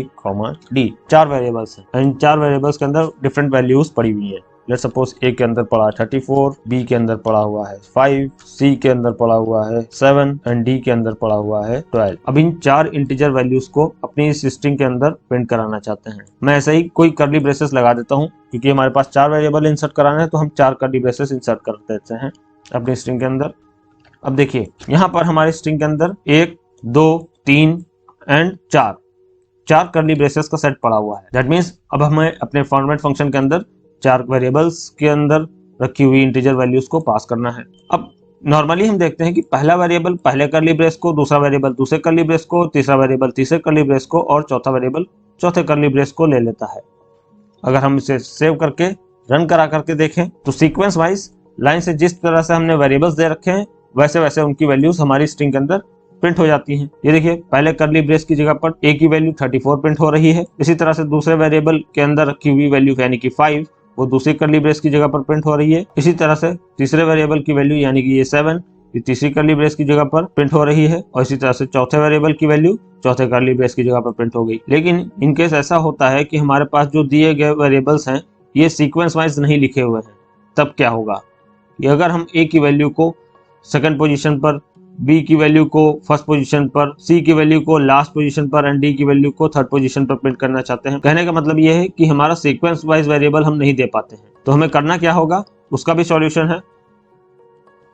D, 4 variables हैं। इन 4 वेरिएबल्स के अंदर डिफरेंट वैल्यूज पड़ी हुई हैं। लेट्स सपोज A के अंदर पड़ा 34, B के अंदर पड़ा हुआ है 5, C के अंदर पड़ा हुआ है 7 एंड D के अंदर पड़ा हुआ है 12। अब इन 4 इंटीजर वैल्यूज को अपनी इस स्ट्रिंग के अंदर प्रिंट कराना चाहते हैं। मैं ऐसे ही कोई कर्ली ब्रेसेस लगा देता हूँ क्योंकि हमारे पास 4 वेरिएबल इंसर्ट कराना है, तो हम 4 कर्ली ब्रेसेस इंसर्ट कर देते हैं अपनी स्ट्रिंग के अंदर। अब देखिए यहाँ पर हमारी स्ट्रिंग के अंदर 1, 2, 3 एंड 4 कर्ली ब्रेसेस का सेट पड़ा हुआ है। दैट मीन्स अब हमें अपने फॉर्मेट फंक्शन के अंदर 4 वेरिएबल्स के अंदर रखी हुई इंटीजर वैल्यूज को पास करना है। अब नॉर्मली हम देखते हैं कि पहला वेरिएबल पहले कर्ली ब्रेस को, दूसरा वेरिएबल दूसरे कर्ली ब्रेस को, तीसरा वेरिएबल तीसरे कर्ली ब्रेस को और चौथा वेरिएबल चौथे कर्ली ब्रेस को ले लेता है। अगर हम इसे सेव करके रन करा करके देखें तो सीक्वेंस वाइज लाइन से जिस तरह से हमने वेरिएबल्स दे रखे हैं वैसे वैसे उनकी वैल्यूज हमारी स्ट्रिंग के अंदर प्रिंट हो जाती हैं। ये देखिए पहले कर्ली ब्रेस की जगह पर A की वैल्यू 34 प्रिंट हो रही है। इसी तरह से दूसरे वेरिएबल के अंदर रखी हुई वैल्यू यानी कि 5 वो दूसरी कर्ली ब्रेस की जगह पर प्रिंट हो रही है। इसी तरह से तीसरे वेरिएबल की वैल्यू यानी कि ये 7 ये तीसरी कर्ली ब्रेस की जगह पर प्रिंट हो रही है और इसी तरह से चौथे वेरिएबल की वैल्यू चौथे कर्ली ब्रेस की जगह पर प्रिंट हो गई। लेकिन इनकेस ऐसा होता है कि हमारे पास जो दिए गए वेरिएबल्स हैं ये सीक्वेंस वाइज नहीं लिखे हुए हैं, तब क्या होगा? अगर हम A की वैल्यू को सेकंड पोजीशन पर, B की वैल्यू को फर्स्ट पोजीशन पर, C की वैल्यू को लास्ट पोजीशन पर एंड D की वैल्यू को थर्ड पोजीशन पर प्रिंट करना चाहते हैं, कहने का मतलब यह है कि हमारा सीक्वेंस वाइज वेरिएबल हम नहीं दे पाते हैं। तो हमें करना क्या होगा, उसका भी सॉल्यूशन है।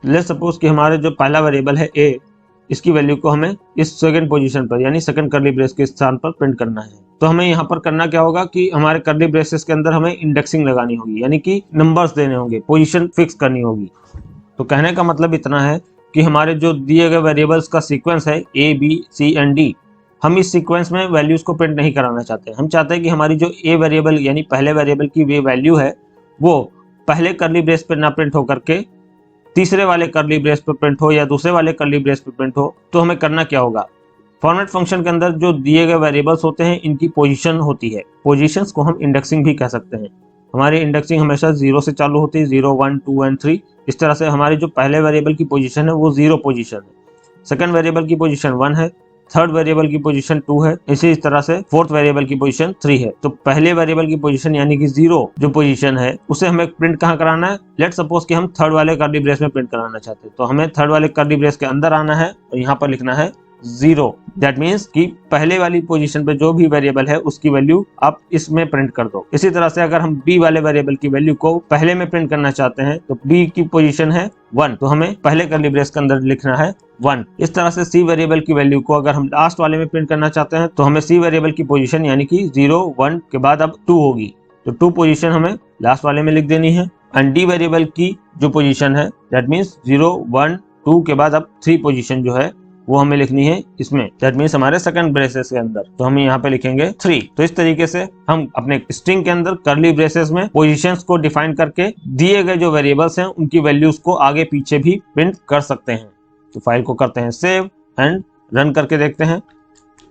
लेट्स सपोज कि हमारे जो पहला वेरिएबल है A, इसकी वैल्यू को हमें इस सेकंड पोजीशन पर यानी सेकंड कर्ली ब्रेस के स्थान पर प्रिंट करना है। तो हमें यहाँ पर करना क्या होगा कि हमारे कर्ली ब्रेसेस के अंदर हमें इंडेक्सिंग लगानी होगी, यानी कि नंबर्स देने होंगे, पोजीशन फिक्स करनी होगी। तो कहने का मतलब इतना है कि हमारे जो दिए गए वेरिएबल्स का सीक्वेंस है A, B, C and D, हम इस सीक्वेंस में वैल्यूज को प्रिंट नहीं कराना चाहते। हम चाहते हैं कि हमारी जो A वेरिएबल यानी पहले वेरिएबल की वे वैल्यू है वो पहले कर्ली ब्रेस पर ना प्रिंट होकर के तीसरे वाले कर्ली ब्रेस पर प्रिंट हो या दूसरे वाले कर्ली ब्रेस पर प्रिंट हो। तो हमें करना क्या होगा, फॉर्मेट फंक्शन के अंदर जो दिए गए वेरिएबल्स होते हैं इनकी पोजीशन होती है। पोजीशंस को हम इंडेक्सिंग भी कह सकते हैं। हमारी इंडेक्सिंग हमेशा 0 से चालू होती है, 0, 1, 2 एंड 3। इस तरह से हमारी जो पहले वेरिएबल की पोजीशन है वो 0 पोजीशन है, सेकंड वेरिएबल की पोजीशन 1 है, थर्ड वेरिएबल की पोजीशन 2 है, इसी तरह से फोर्थ वेरिएबल की पोजीशन 3 है। तो पहले वेरिएबल की पोजीशन यानी कि 0 जो पोजीशन है उसे हमें प्रिंट कहाँ कराना है, लेट सपोज कि हम थर्ड वाले कर्ली ब्रेस में प्रिंट कराना चाहते हैं, तो हमें थर्ड वाले कर्ली ब्रेस के अंदर आना है और यहाँ पर लिखना है 0। दैट मीन्स कि पहले वाली पोजीशन पे जो भी वेरिएबल है उसकी वैल्यू आप इसमें प्रिंट कर दो। इसी तरह से अगर हम बी वाले वेरिएबल की वैल्यू को पहले में प्रिंट करना चाहते हैं तो बी की पोजीशन है 1, तो हमें पहले कर्ली ब्रेस के अंदर लिखना है 1। इस तरह से सी वेरिएबल की वैल्यू को अगर हम लास्ट वाले में प्रिंट करना चाहते हैं तो हमें सी वेरिएबल की पोजीशन यानी कि 0 1 के बाद अब 2 होगी, तो 2 पोजीशन हमें लास्ट वाले में लिख देनी है। एंड डी वेरिएबल की जो पोजीशन है दैट मीन्स 0 1 2 के बाद अब 3 पोजीशन जो है वो हमें लिखनी है इसमें, दैट मीन्स हमारे सेकंड ब्रेसेस के अंदर, तो हम यहाँ पे लिखेंगे 3। तो इस तरीके से हम अपने स्ट्रिंग के अंदर कर्ली ब्रेसेस में पोजीशंस को डिफाइन करके दिए गए जो वेरिएबल्स हैं उनकी वैल्यूज को आगे पीछे भी प्रिंट कर सकते हैं। तो फाइल को करते हैं सेव एंड रन करके देखते हैं।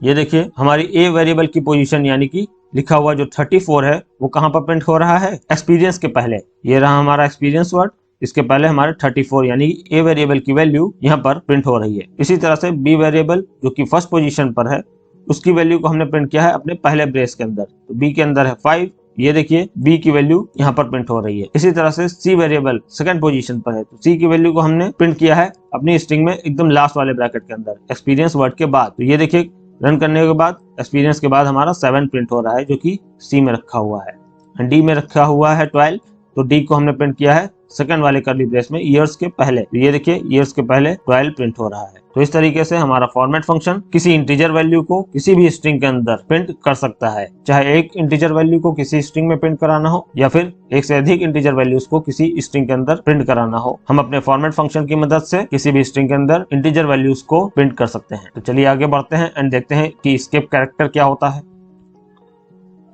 ये देखिए हमारी ए वेरिएबल की पोजीशन यानी कि लिखा हुआ जो 34 है वो कहाँ पर प्रिंट हो रहा है, एक्सपीरियंस के पहले। ये रहा हमारा एक्सपीरियंस वर्ड, इसके पहले हमारे 34 यानी ए वेरिएबल की वैल्यू यहाँ पर प्रिंट हो रही है। इसी तरह से बी वेरिएबल जो कि फर्स्ट पोजीशन पर है उसकी वैल्यू को हमने प्रिंट किया है अपने पहले ब्रेस के अंदर, तो बी के अंदर है 5, ये देखिए बी की वैल्यू यहाँ पर प्रिंट हो रही है। इसी तरह से सी वेरिएबल सेकंड पोजीशन पर है, तो सी की वैल्यू को हमने प्रिंट किया है अपनी स्ट्रिंग में एकदम लास्ट वाले ब्रैकेट के अंदर एक्सपीरियंस वर्ड के बाद। तो ये देखिए रन करने के बाद एक्सपीरियंस के बाद हमारा 7 प्रिंट हो रहा है जो कि सी में रखा हुआ है। डी में रखा हुआ है 12, तो डी को हमने प्रिंट किया है सेकंड वाले कर्ली ब्रेस में ईयर्स के पहले, तो ये देखिए ईयर्स के पहले 12 प्रिंट हो रहा है। तो इस तरीके से हमारा फॉर्मेट फंक्शन किसी इंटीजर वैल्यू को किसी भी स्ट्रिंग के अंदर प्रिंट कर सकता है, चाहे एक इंटीजर वैल्यू को किसी स्ट्रिंग में प्रिंट कराना हो या फिर एक से अधिक इंटीजर वैल्यूज को किसी स्ट्रिंग के अंदर प्रिंट कराना हो। हम अपने फॉर्मेट फंक्शन की मदद से किसी भी स्ट्रिंग के अंदर इंटीजर वैल्यूज को प्रिंट कर सकते हैं। तो चलिए आगे बढ़ते हैं एंड देखते हैं कि एस्केप कैरेक्टर क्या होता है।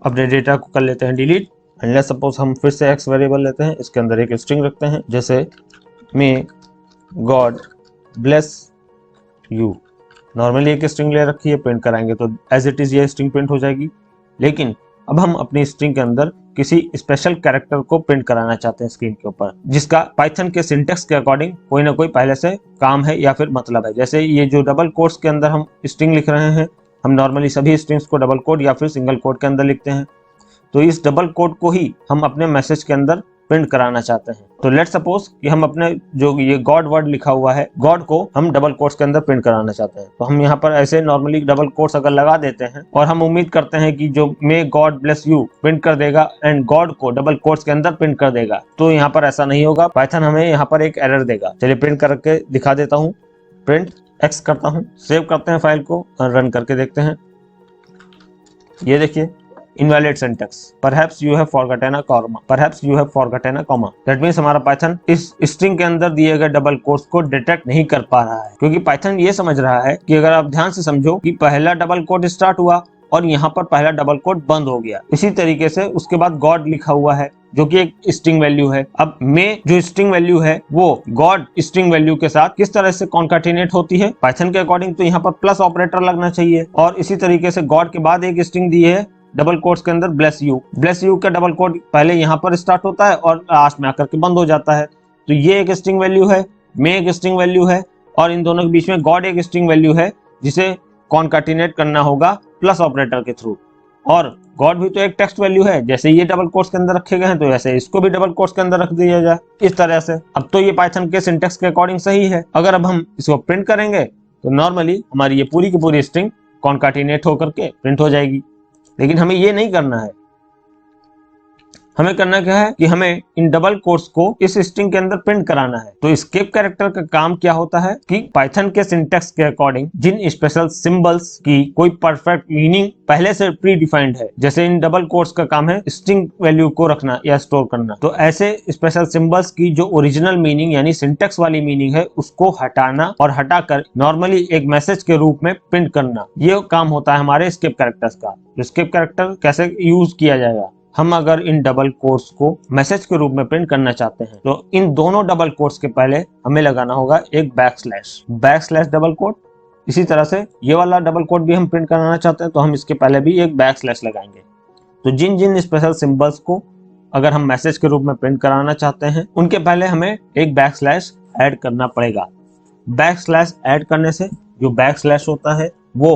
अपने डेटा को कर लेते हैं डिलीट एंड लेट्स सपोज हम फिर से एक्स वेरिएबल लेते हैं, इसके अंदर एक स्ट्रिंग रखते हैं जैसे may God bless you. Normally एक स्ट्रिंग ले रखी है, प्रिंट कराएंगे तो एज इट इज ये स्ट्रिंग प्रिंट हो जाएगी। लेकिन अब हम अपनी स्ट्रिंग के अंदर किसी स्पेशल कैरेक्टर को प्रिंट कराना चाहते हैं स्क्रीन के ऊपर, जिसका पाइथन के सिंटेक्स के अकॉर्डिंग कोई ना कोई पहले से काम है या फिर मतलब है। जैसे ये जो डबल कोट्स के अंदर हम स्ट्रिंग लिख रहे हैं, हम नॉर्मली सभी स्ट्रिंग्स को डबल कोट या फिर सिंगल कोट के अंदर लिखते हैं, तो इस डबल कोट को ही हम अपने मैसेज के अंदर प्रिंट कराना चाहते हैं। तो लेट सपोज कि हम अपने जो ये गॉड वर्ड लिखा हुआ है, गॉड को हम डबल कोट्स के अंदर प्रिंट कराना चाहते हैं, तो हम यहाँ पर ऐसे नॉर्मली डबल कोट्स अगर लगा देते हैं और हम उम्मीद करते हैं कि जो may God bless you print कर देगा एंड गॉड को डबल कोट्स के अंदर प्रिंट कर देगा, तो यहाँ पर ऐसा नहीं होगा। पाइथन हमें यहाँ पर एक एरर देगा। चलिए प्रिंट करके दिखा देता हूँ। प्रिंट एक्स करता हूँ, सेव करते हैं फाइल को और रन करके देखते हैं। ये देखिए invalid syntax, perhaps you have forgotten a comma, perhaps you have forgotten a comma। That means हमारा पाइथन इस स्ट्रिंग के अंदर दिए गए डबल कोट्स को डिटेक्ट नहीं कर पा रहा है, क्योंकि पाइथन ये समझ रहा है कि अगर आप ध्यान से समझो कि पहला डबल कोट स्टार्ट हुआ और यहाँ पर पहला डबल कोट बंद हो गया। इसी तरीके से उसके बाद गॉड लिखा हुआ है जो कि एक स्ट्रिंग वैल्यू है। अब में जो स्ट्रिंग वैल्यू है वो गॉड स्ट्रिंग वैल्यू के साथ किस तरह से कॉन्काटिनेट होती है, पाइथन के अकॉर्डिंग तो यहाँ पर प्लस ऑपरेटर लगना चाहिए। और इसी तरीके से गॉड के बाद एक स्ट्रिंग दी है डबल कोट्स के अंदर ब्लेस यू का डबल कोट पहले यहाँ पर स्टार्ट होता है और लास्ट में आकर के बंद हो जाता है। तो ये एक स्ट्रिंग वैल्यू है, में एक स्ट्रिंग वैल्यू है और इन दोनों के बीच में गॉड एक स्ट्रिंग वैल्यू है जिसे कॉन्काटिनेट करना होगा प्लस ऑपरेटर के थ्रू। और गॉड भी तो एक टेक्स्ट वैल्यू है, जैसे ये डबल कोट्स के अंदर रखे गए हैं तो वैसे इसको भी डबल कोट्स के अंदर रख दिया जाए इस तरह से। अब तो ये पाइथन के सिंटेक्स के अकॉर्डिंग सही है। अगर अब हम इसको प्रिंट करेंगे तो नॉर्मली हमारी ये पूरी की पूरी स्ट्रिंग कॉन्काटिनेट होकर के प्रिंट हो जाएगी। लेकिन हमें ये नहीं करना है। हमें करना क्या है कि हमें इन डबल कोट्स को इस स्ट्रिंग के अंदर प्रिंट कराना है। तो एस्केप कैरेक्टर का काम क्या होता है कि पाइथन के सिंटेक्स के अकॉर्डिंग जिन स्पेशल सिंबल्स की कोई परफेक्ट मीनिंग पहले से प्री डिफाइंड है, जैसे इन डबल कोट्स का काम है स्ट्रिंग वैल्यू को रखना या स्टोर करना, तो ऐसे स्पेशल सिंबल्स की जो ओरिजिनल मीनिंग यानी सिंटेक्स वाली मीनिंग है उसको हटाना और हटाकर नॉर्मली एक मैसेज के रूप में प्रिंट करना, ये काम होता है हमारे एस्केप कैरेक्टर्स का। एस्केप कैरेक्टर कैसे यूज किया जाएगा, हम अगर इन डबल कोट्स को मैसेज के रूप में प्रिंट करना चाहते हैं तो इन दोनों डबल कोट्स के पहले हमें लगाना होगा एक बैकस्लैश डबल कोट। इसी तरह से ये वाला डबल कोट भी हम प्रिंट कराना चाहते हैं तो हम इसके पहले भी एक बैकस्लैश लगाएंगे। तो जिन जिन स्पेशल सिंबल्स को अगर हम मैसेज के रूप में प्रिंट कराना चाहते हैं, उनके पहले हमें एक बैक स्लैश ऐड करना पड़ेगा। बैक स्लैश ऐड करने से जो बैक स्लैश होता है वो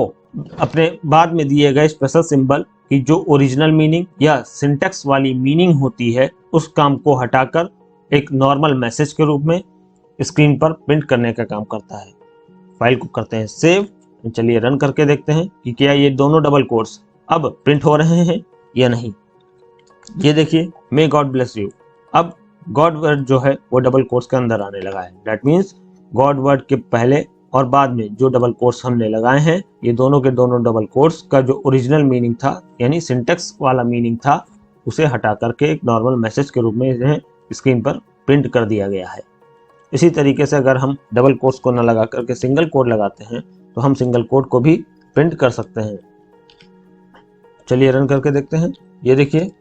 अपने बाद में दिए गए स्पेशल सिंबल की जो ओरिजिनल मीनिंग या सिंटेक्स वाली मीनिंग होती है उस काम को हटाकर एक नॉर्मल मैसेज के रूप में स्क्रीन पर प्रिंट करने का काम करता है। फाइल को करते हैं सेव। चलिए रन करके देखते हैं कि क्या ये दोनों डबल कोट्स अब प्रिंट हो रहे हैं या नहीं। ये देखिए, मे गॉड ब्लेस यू। अब गॉड वर्ड जो है वो डबल कोट्स के अंदर आने लगा है। दैट मीन्स गॉड वर्ड के पहले और बाद में जो डबल कोट्स हमने लगाए हैं, ये दोनों के दोनों डबल कोट्स का जो ओरिजिनल मीनिंग था यानी सिंटेक्स वाला मीनिंग था उसे हटा करके एक नॉर्मल मैसेज के रूप में इन्हें स्क्रीन पर प्रिंट कर दिया गया है। इसी तरीके से अगर हम डबल कोट्स को न लगा करके सिंगल कोट लगाते हैं तो हम सिंगल कोट को भी प्रिंट कर सकते हैं। चलिए रन करके देखते हैं। ये देखिए,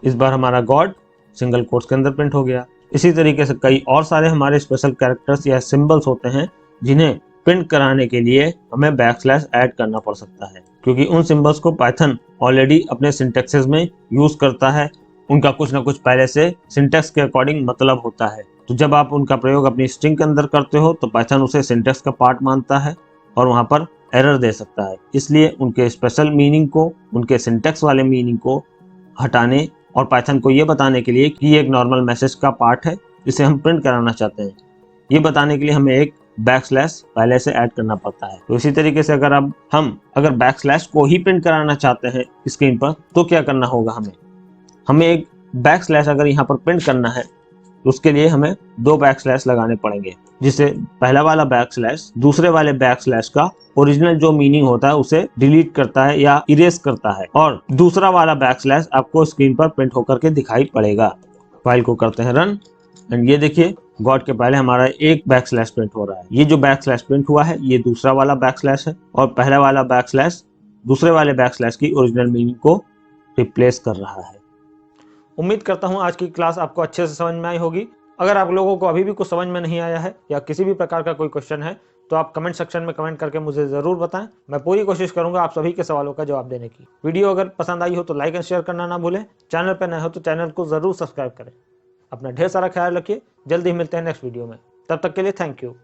इस बार हमारा गॉड सिंगल कोट्स के अंदर प्रिंट हो गया। इसी तरीके से कई और सारे हमारे स्पेशल कैरेक्टर्स या सिंबल्स होते हैं जिन्हें प्रिंट कराने के लिए हमें बैकस्लैश ऐड करना पड़ सकता है, क्योंकि उन सिंबल्स को पाइथन ऑलरेडी अपने सिंटेक्सेस में यूज करता है। उनका कुछ ना कुछ पहले से सिंटेक्स के अकॉर्डिंग मतलब होता है। तो जब आप उनका प्रयोग अपनी स्ट्रिंग के अंदर करते हो तो पाइथन उसे सिंटेक्स का पार्ट मानता है और वहां पर एरर दे सकता है। इसलिए उनके स्पेशल मीनिंग को, उनके सिंटेक्स वाले मीनिंग को हटाने और पाइथन को ये बताने के लिए कि ये एक नॉर्मल मैसेज का पार्ट है जिसे हम प्रिंट कराना चाहते हैं, ये बताने के लिए हमें एक बैकस्लैश पहले से ऐड करना पड़ता है। तो इसी तरीके से अगर बैकस्लैश को ही प्रिंट कराना चाहते हैं स्क्रीन पर तो क्या करना होगा, हमें एक बैकस्लैश अगर यहाँ पर प्रिंट करना है तो उसके लिए हमें दो बैकस्लैश लगाने पड़ेंगे, जिससे पहला वाला बैकस्लैश दूसरे वाले बैकस्लैश का ओरिजिनल जो मीनिंग होता है उसे डिलीट करता है या इरेज करता है, और दूसरा वाला बैकस्लैश आपको स्क्रीन पर प्रिंट होकर के दिखाई पड़ेगा। फाइल को करते हैं रन एंड ये देखिए, गॉड के पहले हमारा एक बैकस्लैश प्रिंट हो रहा है। ये जो बैकस्लैश प्रिंट हुआ है ये दूसरा वाला बैकस्लैश है और पहला वाला बैकस्लैश दूसरे वाले बैकस्लैश की ओरिजिनल मीनिंग को रिप्लेस कर रहा है। उम्मीद करता हूं आज की क्लास आपको अच्छे से समझ में आई होगी। अगर आप लोगों को अभी भी कुछ समझ में नहीं आया है या किसी भी प्रकार का कोई क्वेश्चन है तो आप कमेंट सेक्शन में कमेंट करके मुझे जरूर बताएं। मैं पूरी कोशिश करूंगा आप सभी के सवालों का जवाब देने की। वीडियो अगर पसंद आई हो तो लाइक एंड शेयर करना ना भूलें। चैनल पर नए हो तो चैनल को जरूर सब्सक्राइब करें। अपना ढेर सारा ख्याल रखिए। जल्दी ही मिलते हैं नेक्स्ट वीडियो में। तब तक के लिए थैंक यू।